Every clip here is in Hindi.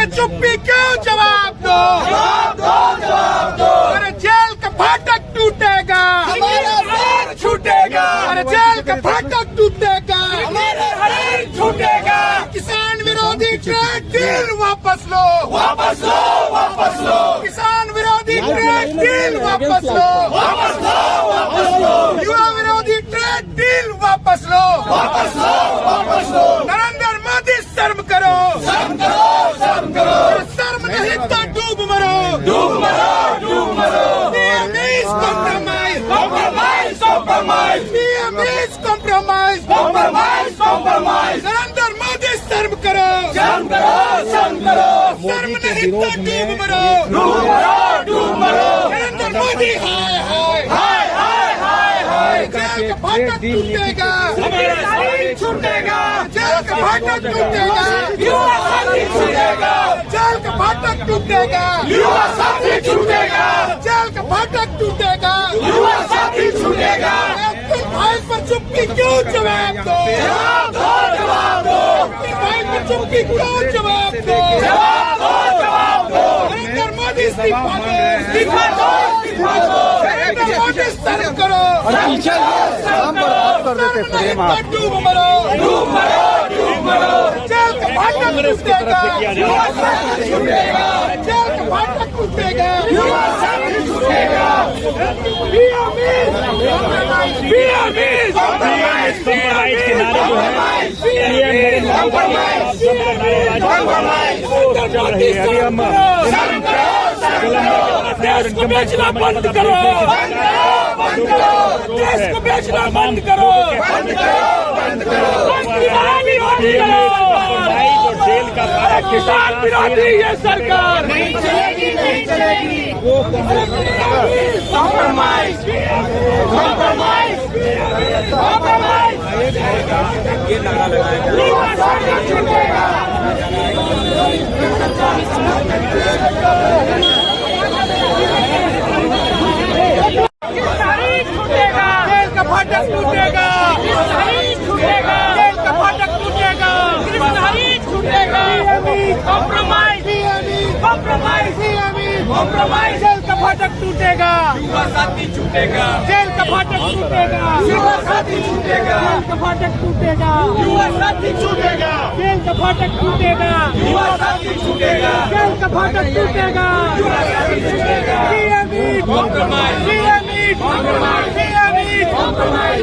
पे चुप्पी क्यों? जवाब दो, जवाब दो। अरे जेल का फाटक टूटेगा, हमारा सर छूटेगा। अरे जेल का फाटक टूटेगा, हमारा सर छूटेगा। किसान विरोधी ट्रेड डील वापस लो, वापस लो, वापस लो। किसान विरोधी ट्रेड डील वापस लो, वापस लो, वापस लो। युवा विरोधी ट्रेड डील वापस लो, वापस लो, वापस लो। नरेंद्र मोदी शर्म करो, शर्म करो, शर्म करो। शर्म नहीं तो डूब मरो, डूब मरो, डूब मरो। Compromise, compromise, compromise, compromise, compromise. Narendra Modi शर्म करो, शर्म करो, शर्म करो। शर्म नहीं तो डूब मरो, डूब मरो, डूब मरो। नरेंद्र मोदी हाय हाय हाय हाय हाय हाय। जेल का फाटक टूटेगा, छूटेगा। जेल का फाटक टूटेगा, युवा साथी छूटेगा। जेल का फाटक टूटेगा, युवा साथी छूटेगा। जेल का फाटक टूटेगा, युवा साथी छूटेगा। भाई पर चुप्पी क्यों? जवाब दो, जवाब दो, जवाब दो। भाई पर चुप्पी क्यों? जवाब दो, जवाब दो, जवाब दो। नरेंद्र मोदी इस्तीफा दो, इस्तीफा दो, इस्तीफा दो। नरेंद्र मोदी शर्म करो, पीछे हम बर्बाद कर देते प्रेम आप। डूब मरो, डूब मरो, डूब मरो। जेल का फाटक टूटेगा, युवा साथी छूटेगा। जेल का फाटक टूटेगा, युवा साथी छूटेगा। देश को बेचना बंद करो, बंद करो। देश को बेचना बंद करो, बंद करो, बंद करो। जेल का किसान विरोधी ये सरकार नहीं चलेगी, नहीं चलेगी। Compromise, compromise, compromise. ये नारा लगाएगा। जेल का फाटक टूटेगा, छूटेगा। जेल का फाटक टूटेगा, छूटेगा। Compromise, compromise, compromise. जेल का फाटक टूटेगा, युवा साथी छूटेगा। जेल का फाटक टूटेगा, युवा साथी छूटेगा। जेल का फाटक टूटेगा, युवा साथी छूटेगा। जेल का फाटक टूटेगा, युवा साथी छूटेगा। जेल का फाटक टूटेगा, युवा साथी छूटेगा। कॉम्प्रोमाइज, कॉम्प्रोमाइज, कॉम्प्रोमाइज,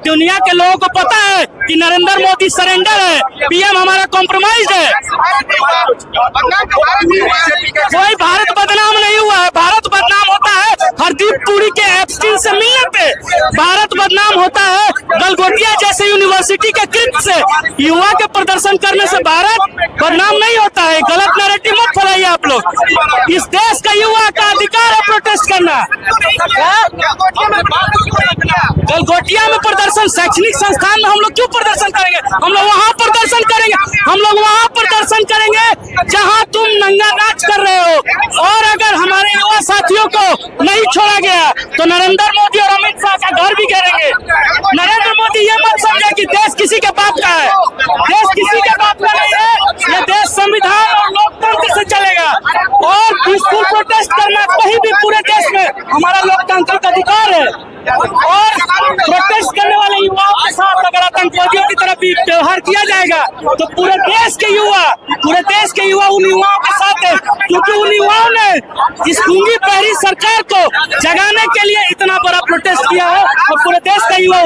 दुनिया के लोगों को पता है कि नरेंद्र मोदी सरेंडर है, पीएम हमारा कॉम्प्रोमाइज है। कोई भारत बदनाम नहीं हुआ है। भारत बदनाम होता है हरदीप पुरी के एप्स्टीन से मिलने पे। भारत बदनाम होता है गलगोटिया जैसे यूनिवर्सिटी के कृत्य से। युवा के प्रदर्शन करने से भारत बदनाम नहीं होता है। गलत नैरेटिव मत फैलाइए आप लोग। इस देश का युवा का अधिकार है प्रोटेस्ट करना। गलगोटिया में प्रदर्शन, शैक्षणिक संस्थान में हम लोग क्यों प्रदर्शन करेंगे? हम लोग वहाँ प्रदर्शन करेंगे, हम लोग वहाँ प्रदर्शन करेंगे जहाँ तुम नंगा नाच कर रहे हो। और अगर हमारे युवा साथियों को नहीं छोड़ा गया तो नरेंद्र मोदी और अमित शाह का घर भी घेरेंगे। नरेंद्र मोदी ये मत समझे कि देश किसी के बाप का है। देश किसी के बाप का नहीं है। ये देश संविधान और लोकतंत्र से चला प्रोटेस्ट करना कहीं भी पूरे देश में हमारा लोकतांत्रिक अधिकार है। और प्रोटेस्ट करने वाले युवाओं के साथ अगर आतंकवादियों की तरफ भी व्यवहार किया जाएगा तो पूरे देश के युवा उन युवाओं के साथ है, क्योंकि उन युवाओं ने इस गूंगी बहरी सरकार को जगाने के लिए इतना बड़ा प्रोटेस्ट किया है और पूरे देश का युवा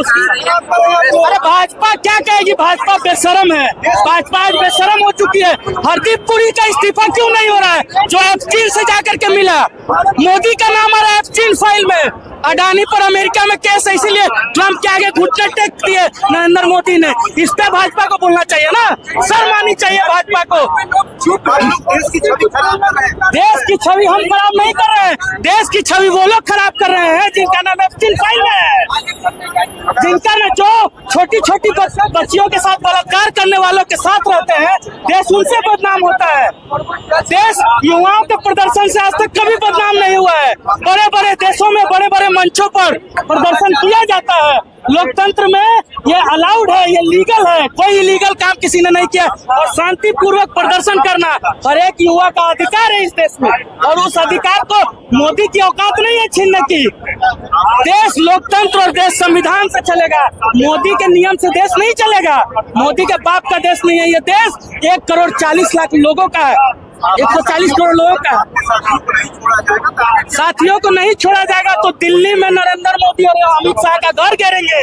अरे भाजपा क्या कहेगी? भाजपा बेशरम है, भाजपा आज बेशरम हो चुकी है। हरदीप पुरी का इस्तीफा क्यों नहीं हो रहा है, जो एप्स्टीन से जाकर के मिला? मोदी का नाम आ रहा है एप्स्टीन फाइल में। अडानी पर अमेरिका में केस है, इसीलिए ट्रम्प के आगे घुटने टेक दिए नरेंद्र मोदी ने। इस पे भाजपा को बोलना चाहिए ना, शर्म आनी चाहिए भाजपा को। देश की छवि हम खराब नहीं कर रहे हैं, देश की छवि वो लोग खराब कर रहे हैं जिनका नाम एप्स्टीन फाइल है, जिनका न जो छोटी छोटी बच्चियों के साथ बलात्कार करने वालों के साथ रहते हैं, देश उनसे बदनाम होता है। देश युवाओं के प्रदर्शन से आज तक कभी बदनाम नहीं हुआ है। बड़े बड़े देशों में बड़े बड़े मंचों पर प्रदर्शन किया जाता है। लोकतंत्र में ये अलाउड है, ये लीगल है, कोई इलीगल काम किसी ने नहीं किया। और शांतिपूर्वक प्रदर्शन करना हर एक युवा का अधिकार है इस देश में, और उस अधिकार को मोदी की औकात नहीं है छीनने की। देश लोकतंत्र और देश संविधान से चलेगा, मोदी के नियम से देश नहीं चलेगा। मोदी के बाप का देश नहीं है ये देश, 1,40,00,000 लोगों का है, 140 करोड़ लोगों का। साथियों को नहीं छोड़ा जाएगा तो दिल्ली में नरेंद्र मोदी और अमित शाह का घर घेरेंगे।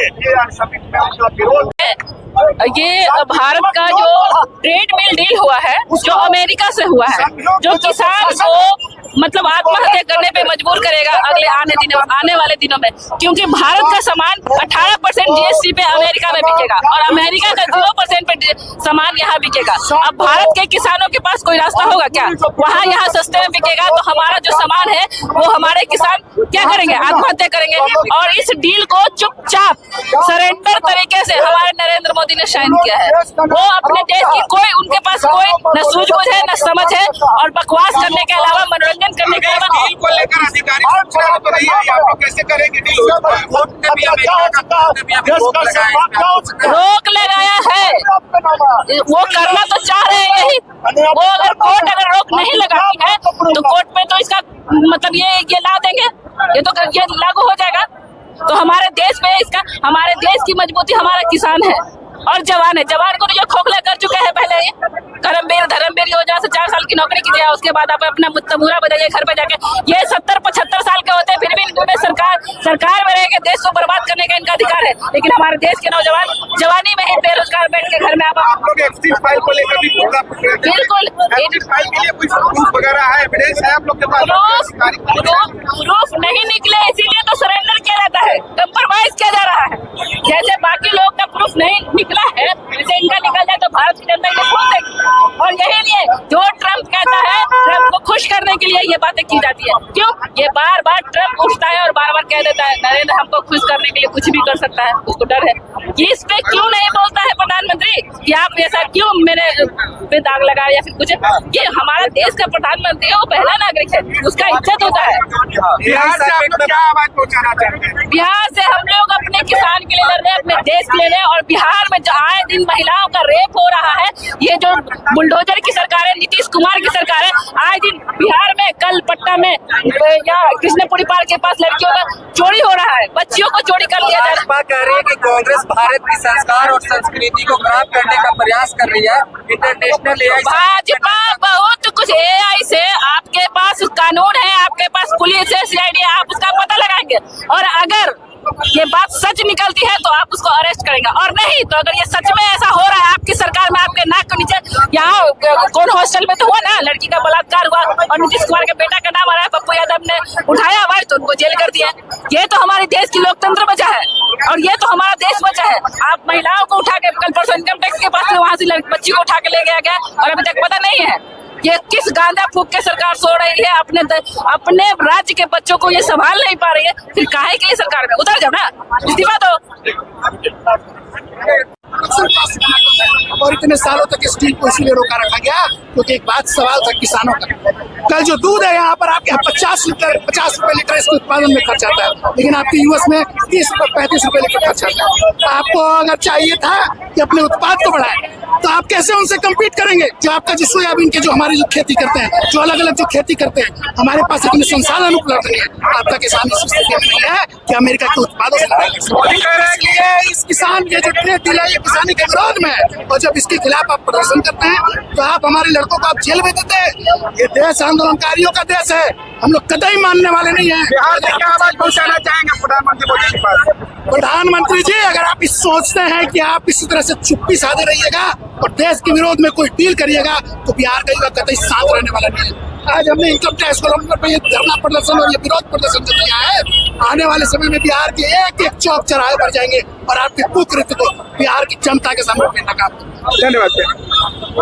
ये भारत का जो ट्रेड मिल डील हुआ है, जो अमेरिका से हुआ है, जो किसान को मतलब आत्महत्या करने पे मजबूर करेगा आने वाले दिनों में, क्योंकि भारत का सामान 18% जीएसटी पे अमेरिका में बिकेगा और अमेरिका का 0% पे सामान यहाँ बिकेगा। अब भारत के किसानों के पास कोई रास्ता होगा क्या? वहाँ यहाँ सस्ते में बिकेगा तो हमारा जो सामान है वो हमारे किसान क्या करेंगे? आत्महत्या करेंगे। और इस डील को चुपचाप सरेंडर तरीके से हमारे नरेंद्र मोदी ने साइन किया है। वो अपने देश की उनके पास कोई न सूझबूझ है न समझ है, और बकवास करने के अलावा मनोरंजन करने के अलावा डील को लेकर अधिकारी सूचना तो नहीं आई, आप लोग कैसे करेंगे डील? रोक लगाया है, वो करना तो चाह रहे हैं यही। वो अगर कोर्ट अगर रोक नहीं लगाती है तो कोर्ट में तो इसका मतलब ये ला देंगे, ये लागू हो जाएगा। तो हमारे देश में हमारे देश की मजबूती हमारा किसान है और जवान है। जवान को तो जो खोखला कर चुके हैं पहले ही, धर्मवीर योजना से 4 साल की नौकरी कीजिए, उसके बाद आप अपना मुहूरा बजाइए घर पे जाके। ये 70-75 साल के होते हैं, फिर भी इनमें सरकार में रह के देश को बर्बाद करने का इनका अधिकार है। लेकिन हमारे देश के नौजवान जवानी में ही बेरोजगार बैठ के घर में आप फाइल को लेकर भी बिल्कुल फाइल के लिए कुछ प्रूफ वगैरह है, एविडेंस है आप लोग के पास? प्रूफ नहीं निकले, इसीलिए तो सरेंडर किया जाता है, कंप्रोमाइज किया जा रहा है। जैसे बाकी लोग का प्रूफ नहीं निकला है, वैसे इनका निकल जाए तो भारत की जनता इन्हें खोल देगी। और यही लिए जो ट्रम्प कहता है, ट्रम्प को खुश करने के लिए ये बातें की जाती है। क्यों? ये बार बार ट्रम्प उठता है और बार बार कह देता है नरेंद्र हमको खुश करने के लिए कुछ भी कर सकता है, उसको डर है। ये इस पे क्यों नहीं बोलता है प्रधानमंत्री कि आप ऐसा क्यों मेरे पे दाग लगा या फिर कुछ? ये हमारा देश का प्रधानमंत्री है, वो पहला नागरिक है, उसका इज्जत होता है। बिहार से आप लोग क्या आवाज पहुंचाना चाहते हैं? बिहार से हम लोग अपने किसान के लिए लड़ रहे हैं, अपने देश के लिए लड़ रहे हैं। और बिहार में जो आए दिन महिलाओं का रेप हो रहा है, ये जो बुलडोजर की सरकार है, नीतीश कुमार की सरकार है, आए दिन बिहार में, कल पटना में या कृष्णपुरी पार्क के पास लड़कियों का चोरी हो रहा है, बच्चियों को चोरी कर लिया जा रहा है। भाजपा कह रही है कि कांग्रेस भारत की संस्कार और संस्कृति को खराब करने का प्रयास कर रही है। इंटरनेशनल भाजपा बहुत कुछ AI से, आपके पास कानून है, आपके पास पुलिस है, CID है, आप उसका पता लगाएंगे। और अगर ये बात सच निकलती है तो आप उसको अरेस्ट करेंगे, और नहीं तो अगर ये सच में ऐसा हो रहा है आपकी सरकार में, आपके नाक के नीचे, यहाँ कौन हॉस्टल में तो हुआ ना, लड़की का बलात्कार हुआ और नीतीश कुमार के बेटा का नाम आ रहा है, पप्पू यादव ने उठाया आवाज तो उनको जेल कर दिया। ये तो हमारे देश की लोकतंत्र बचा है और ये तो हमारा देश बचा है। आप महिलाओं को उठा के, कल परसों इनकम टैक्स के पास वहाँ से बच्ची को उठा के ले गया गया और अभी तक पता नहीं है ये किस गांजा फूक के सरकार सो रही है। अपने राज्य के बच्चों को ये संभाल नहीं पा रही है, फिर काहे के लिए सरकार में उतर जाओ ना, इस्तीफा दो। और इतने सालों तक इस डील को इसीलिए रोका रखा गया क्योंकि एक बात सवाल था किसानों का। कल जो दूध है यहाँ पर आपके 50 रुपए लीटर इसके उत्पादन में खर्च आता है, लेकिन आपके यूएस में 30 रुपए 35 रुपए लीटर खर्च आता है। आपको अगर चाहिए था कि अपने उत्पाद को बढ़ाए तो आप कैसे उनसे कम्पीट करेंगे? जो आपका जो सोयाबीन के जो हमारी जो खेती करते हैं, जो अलग अलग जो खेती करते हैं, हमारे पास इतने संसाधन उपलब्ध नहीं है। आपका किसान इस स्थिति में नहीं है कि अमेरिका के उत्पादों से इसलिए इस किसान के जो ट्रेड डील है ये किसानी के विरोध में है। और जब इसके खिलाफ आप प्रदर्शन करते हैं तो आप हमारे लड़कों को आप जेल में देते हैं। ये देश आंदोलनकारियों का देश है, हम लोग कतई मानने वाले नहीं है। बिहार में क्या आवाज पहुंचाना चाहेंगे प्रधानमंत्री मोदी के पास? प्रधानमंत्री जी, अगर आप इस सोचते हैं कि आप इसी तरह से चुप्पी साधे रहिएगा और देश के विरोध में कोई डील करिएगा तो बिहार का युवा कतई शांत रहने वाला नहीं है। आज हमने इनकम टैक्स को पर ये धरना प्रदर्शन और ये विरोध प्रदर्शन जो किया है, आने वाले समय में बिहार के एक एक चौक चौराहे पर जाएंगे और आपके कुकृत्य को बिहार की जनता के सामने नकाब। धन्यवाद।